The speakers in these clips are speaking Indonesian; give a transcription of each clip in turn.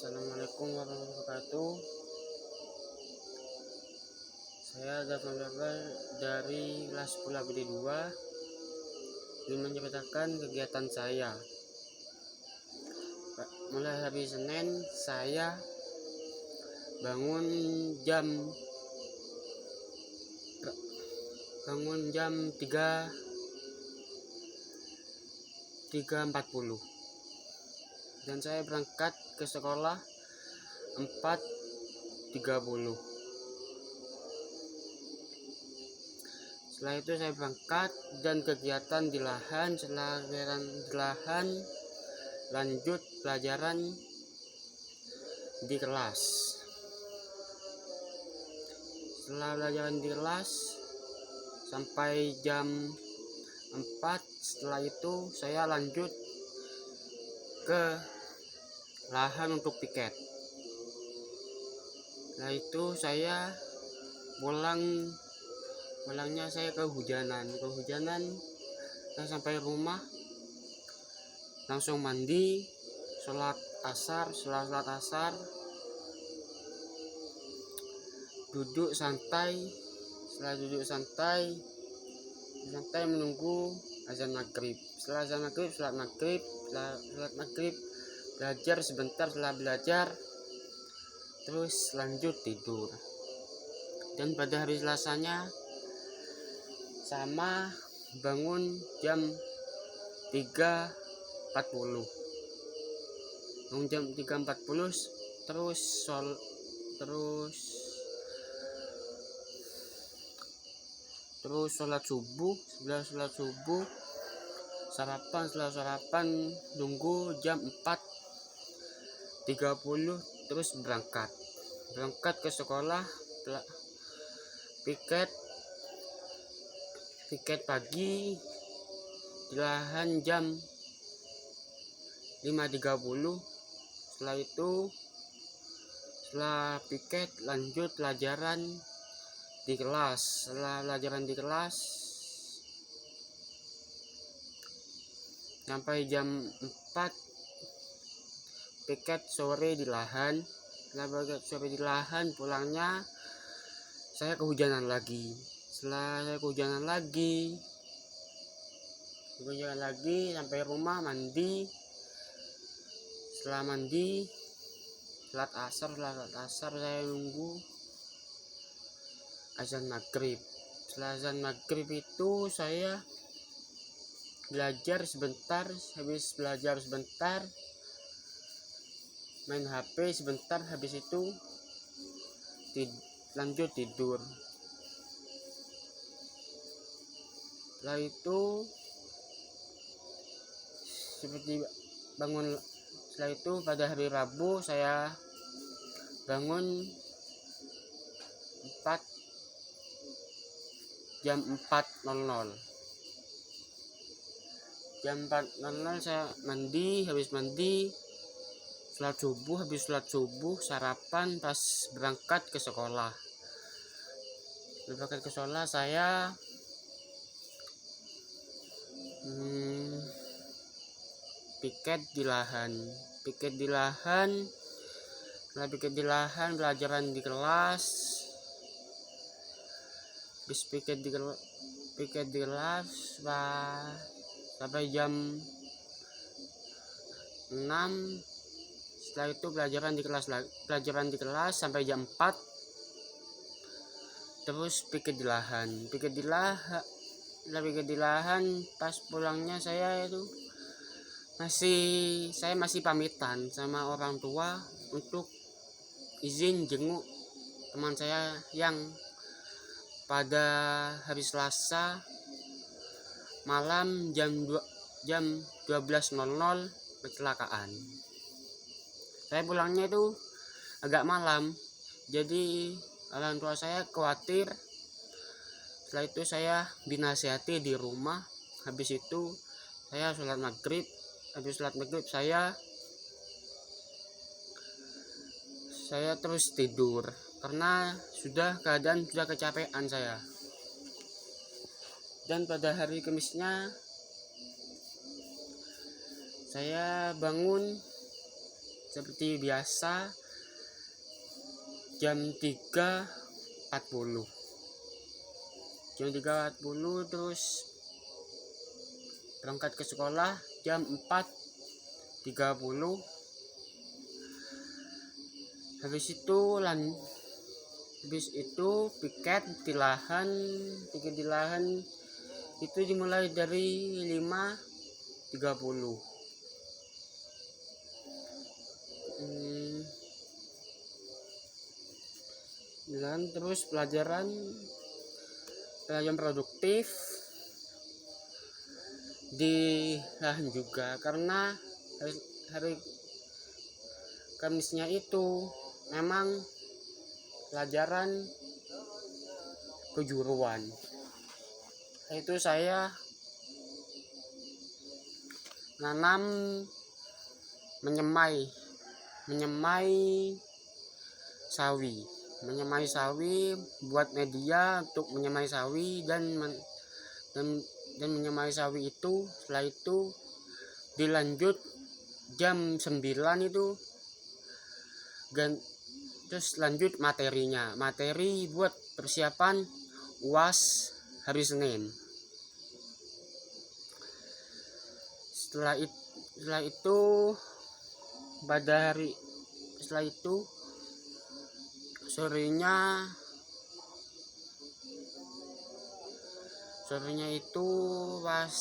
Assalamualaikum warahmatullahi wabarakatuh. Saya Zafran Jabal dari kelas 10 ABD 2 ingin menceritakan kegiatan saya. Mulai hari Senin saya bangun jam 3.40 dan saya berangkat ke sekolah 4.30. Setelah itu saya berangkat dan kegiatan di lahan. Setelah kegiatan di lahan lanjut pelajaran di kelas. Setelah pelajaran di kelas sampai jam 4, setelah itu saya lanjut ke lahan untuk piket. Setelah itu saya pulangnya saya kehujanan. Saya sampai rumah langsung mandi, sholat asar. Setelah sholat asar duduk santai. Setelah duduk santai menunggu azan maghrib. Setelah azan maghrib, sholat maghrib, belajar sebentar. Setelah belajar terus lanjut tidur. Dan pada hari Selasanya sama, bangun jam 3.40. Bangun jam 3.40 terus sholat subuh. Setelah subuh sarapan. Setelah sarapan nunggu jam 4.30 terus berangkat ke sekolah. Piket pagi di lahan jam 5.30. Setelah itu, setelah piket lanjut pelajaran di kelas. Setelah pelajaran di kelas sampai jam 4, piket sore di lahan. Setelah piket sore di lahan, pulangnya saya kehujanan lagi. Setelah saya kehujanan lagi sampai rumah mandi. Setelah mandi sholat asar. Saya nunggu azan maghrib. Setelah azan maghrib itu saya belajar sebentar. Habis belajar sebentar main HP sebentar. Habis itu lanjut tidur. Setelah itu setelah itu pada hari Rabu saya bangun jam 4.00. Jam 4.00 saya mandi. Habis mandi sholat subuh, sarapan. Pas berangkat ke sekolah. Saya piket di lahan. Setelah piket di lahan, pelajaran di kelas. Habis piket di kelas sampai jam 6. Setelah itu pelajaran di kelas sampai jam 4. Terus piket di lahan. Setelah piket di lahan, pas pulangnya saya masih pamitan sama orang tua untuk izin jenguk teman saya yang pada hari Selasa malam jam 12.00 kecelakaan. Saya pulangnya itu agak malam, jadi orang tua saya khawatir. Setelah itu saya dinasihati di rumah. Habis itu saya sholat maghrib. Habis sholat maghrib saya terus tidur karena keadaan sudah kecapean saya. Dan pada hari Kamisnya saya bangun seperti biasa jam 3.40. Jam 3.40 terus berangkat ke sekolah jam 4.30. Habis itu piket di lahan itu dimulai dari 5.30. Dan terus pelajaran produktif di lahan juga, karena hari Kamisnya itu memang pelajaran kejuruan. Itu saya nanam menyemai sawi buat media untuk menyemai sawi dan menyemai sawi itu. Setelah itu dilanjut jam 9 itu terus lanjut materi buat persiapan UAS hari Senin. Setelah itu sorenya itu pas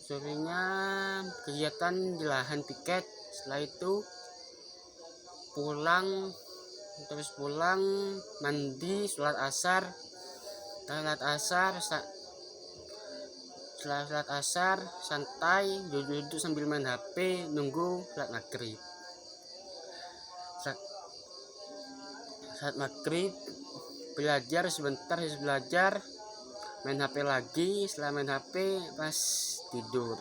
sorenya kegiatan di lahan piket. Setelah itu pulang mandi, sholat asar. Setelah sholat asar santai duduk sambil main HP nunggu sholat maghrib. Saat maghrib belajar sebentar, main HP lagi. Setelah main HP pas tidur.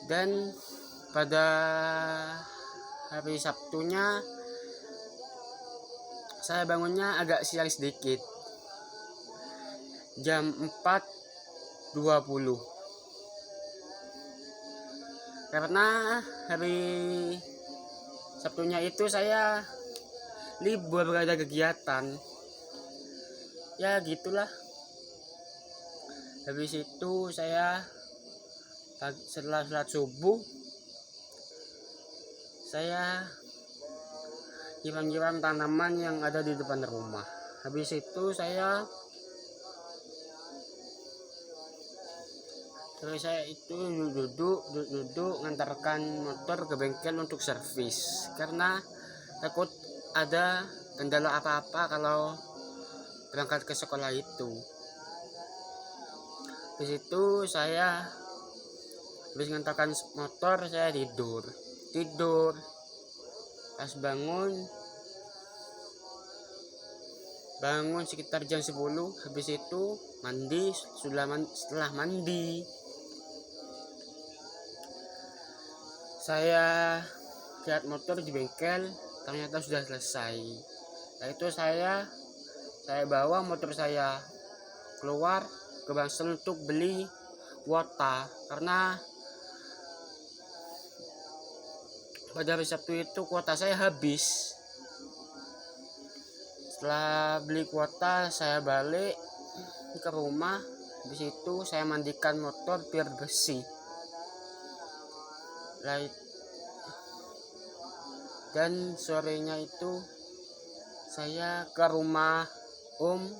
Dan pada hari Sabtunya saya bangunnya agak siang sedikit, jam 4.20, karena hari Sabtunya itu saya libur, gak ada kegiatan. Ya gitulah. Habis itu saya setelah sholat subuh saya nyiram tanaman yang ada di depan rumah. Habis itu saya itu duduk ngantarkan motor ke bengkel untuk servis, karena takut ada kendala apa-apa kalau berangkat ke sekolah itu. Di situ saya habis ngantarkan motor, saya tidur. Pas bangun sekitar jam 10. Habis itu mandi. Setelah mandi saya lihat motor di bengkel, ternyata sudah selesai. Setelah itu saya bawa motor saya keluar ke Bangsal untuk beli kuota, karena pada hari Sabtu itu kuota saya habis. Setelah beli kuota saya balik ke rumah. Di situ saya mandikan motor biar bersih. Dan sorenya itu saya ke rumah Om,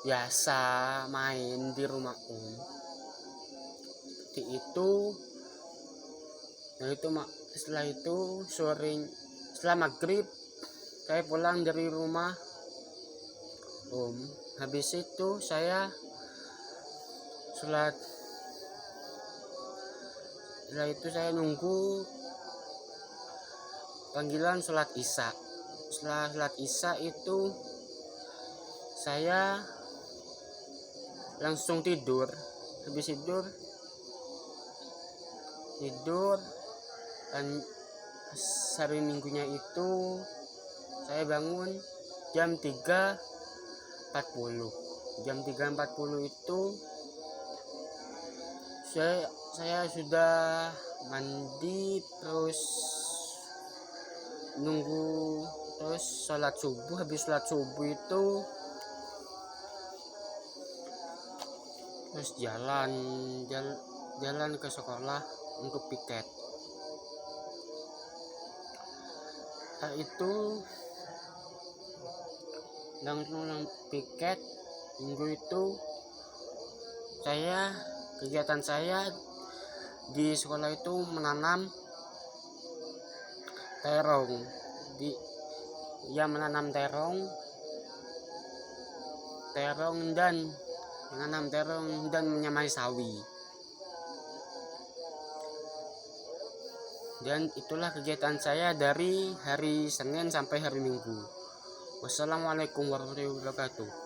biasa main di rumah Om. Seperti itu. Dan setelah itu setelah maghrib saya pulang dari rumah Om. Habis itu saya sholat. Setelah itu saya nunggu panggilan sholat isya. Setelah sholat isya itu saya langsung tidur. Habis tidur dan hari Minggunya itu saya bangun jam 3.40. Jam 3.40 itu saya sudah mandi, terus nunggu, terus sholat subuh. Habis sholat subuh itu terus jalan ke sekolah untuk piket. Setelah itu langsung piket. Minggu itu kegiatan saya di sekolah itu menanam terong. Menanam terong dan menyamai sawi. Dan itulah kegiatan saya dari hari Senin sampai hari Minggu. Wassalamualaikum warahmatullahi wabarakatuh.